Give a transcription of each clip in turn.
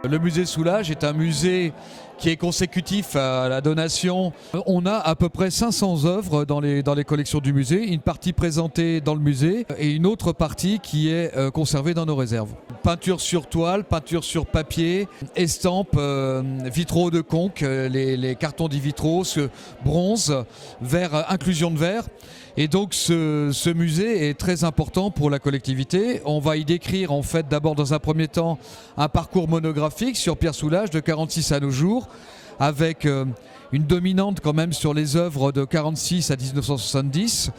Le musée Soulages est un musée qui est consécutif à la donation. On a à peu près 500 œuvres dans les collections du musée, une partie présentée dans le musée et une autre partie qui est conservée dans nos réserves. Peinture sur toile, peinture sur papier, estampes, vitraux de conque, les cartons dits vitraux, bronze, verre, inclusion de verre. Et donc ce musée est très important pour la collectivité. On va y décrire en fait d'abord dans un premier temps un parcours monographique sur Pierre Soulages de 1946 à nos jours, avec une dominante quand même sur les œuvres de 1946 à 1970.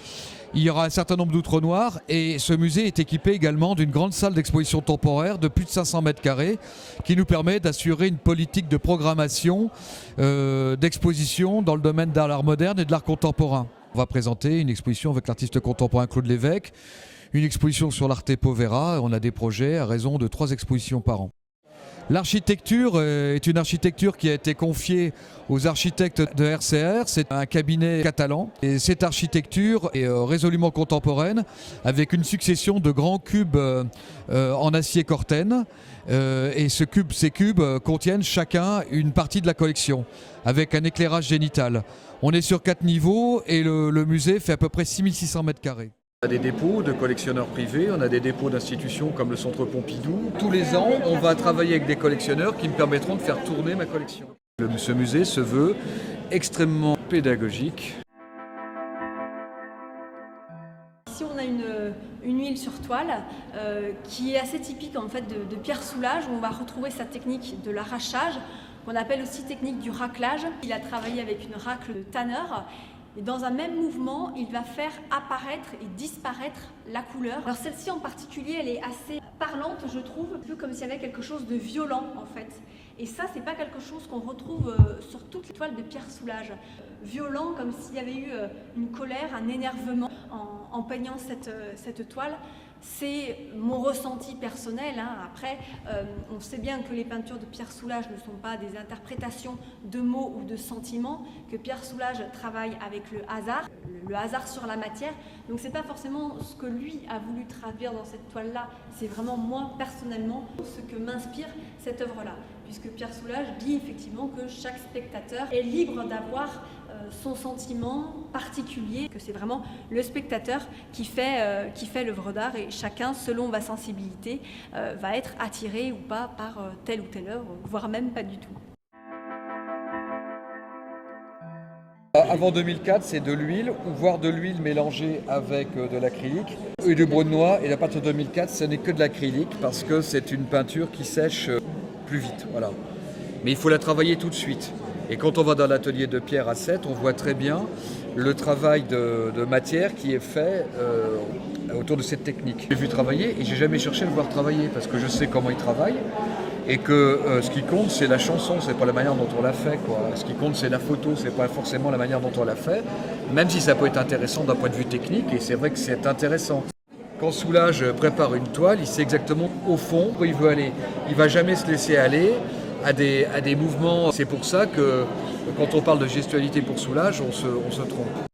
Il y aura un certain nombre d'outre noirs et ce musée est équipé également d'une grande salle d'exposition temporaire de plus de 500 mètres carrés qui nous permet d'assurer une politique de programmation d'exposition dans le domaine de l'art moderne et de l'art contemporain. On va présenter une exposition avec l'artiste contemporain Claude Lévesque, une exposition sur l'Arte Povera. On a des projets à raison de 3 expositions par an. L'architecture est une architecture qui a été confiée aux architectes de RCR. C'est un cabinet catalan. Et cette architecture est résolument contemporaine avec une succession de grands cubes en acier Corten. Et ces cubes contiennent chacun une partie de la collection avec un éclairage génital. On est sur 4 niveaux et le musée fait à peu près 6600 mètres carrés. On a des dépôts de collectionneurs privés, on a des dépôts d'institutions comme le Centre Pompidou. Tous les ans, on va travailler avec des collectionneurs qui me permettront de faire tourner ma collection. Ce musée se veut extrêmement pédagogique. Ici, on a une huile sur toile qui est assez typique en fait de Pierre Soulages, où on va retrouver sa technique de l'arrachage, qu'on appelle aussi technique du raclage. Il a travaillé avec une racle de tanneur. Et dans un même mouvement, il va faire apparaître et disparaître la couleur. Alors celle-ci en particulier, elle est assez parlante, je trouve, un peu comme s'il y avait quelque chose de violent en fait. Et ça, c'est pas quelque chose qu'on retrouve sur toutes les toiles de Pierre Soulages. Violent, comme s'il y avait eu une colère, un énervement en peignant cette toile. C'est mon ressenti personnel. Après, on sait bien que les peintures de Pierre Soulages ne sont pas des interprétations de mots ou de sentiments, que Pierre Soulages travaille avec le hasard sur la matière. Donc c'est pas forcément ce que lui a voulu traduire dans cette toile-là, c'est vraiment moi personnellement ce que m'inspire cette œuvre-là. Puisque Pierre Soulages dit effectivement que chaque spectateur est libre d'avoir son sentiment particulier, que c'est vraiment le spectateur qui fait l'œuvre d'art et chacun, selon ma sensibilité, va être attiré ou pas par telle ou telle œuvre, voire même pas du tout. Avant 2004, c'est de l'huile, voire de l'huile mélangée avec de l'acrylique et du brun de noix. Et à partir de 2004, ce n'est que de l'acrylique parce que c'est une peinture qui sèche plus vite. Voilà. Mais il faut la travailler tout de suite. Et quand on va dans l'atelier de Pierre à 7, on voit très bien le travail de matière qui est fait autour de cette technique. J'ai vu travailler et j'ai jamais cherché à le voir travailler parce que je sais comment il travaille et que ce qui compte c'est la chanson, c'est pas la manière dont on l'a fait, quoi. Ce qui compte c'est la photo, c'est pas forcément la manière dont on l'a fait, même si ça peut être intéressant d'un point de vue technique et c'est vrai que c'est intéressant. Quand Soulages prépare une toile, il sait exactement au fond où il veut aller. Il va jamais se laisser aller à des mouvements. C'est pour ça que quand on parle de gestualité pour Soulages, on se trompe.